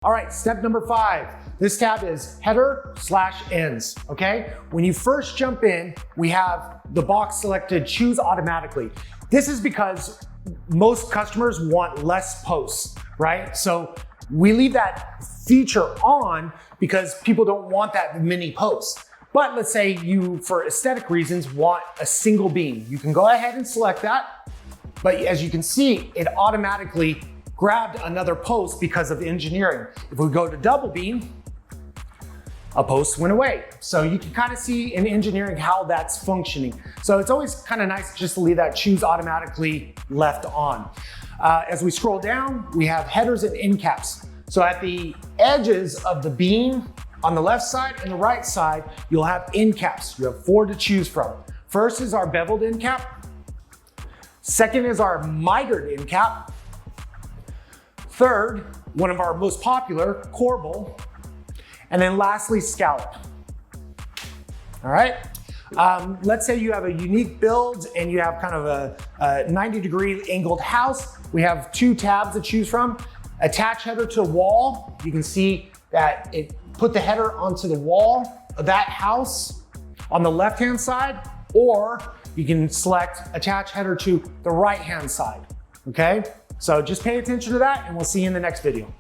All right, step number 5. This tab is header/ends, okay? When you first jump in, we have the box selected choose automatically. This is because most customers want less posts, right? So we leave that feature on because people don't want that many posts. But let's say you, for aesthetic reasons, want a single beam. You can go ahead and select that. But as you can see, it automatically grabbed another post because of engineering. If we go to double beam, a post went away. So you can kind of see in engineering how that's functioning. So it's always kind of nice just to leave that choose automatically left on. As we scroll down, we have headers and end caps. So at the edges of the beam, on the left side and the right side, you'll have end caps. You have 4 to choose from. First is our beveled end cap. Second is our mitered end cap. Third, one of our most popular, corbel. And then lastly, scallop. All right. Let's say you have a unique build and you have kind of a 90-degree angled house. We have 2 tabs to choose from. Attach header to wall. You can see that it put the header onto the wall of that house on the left-hand side, or you can select attach header to the right-hand side, okay? So just pay attention to that and we'll see you in the next video.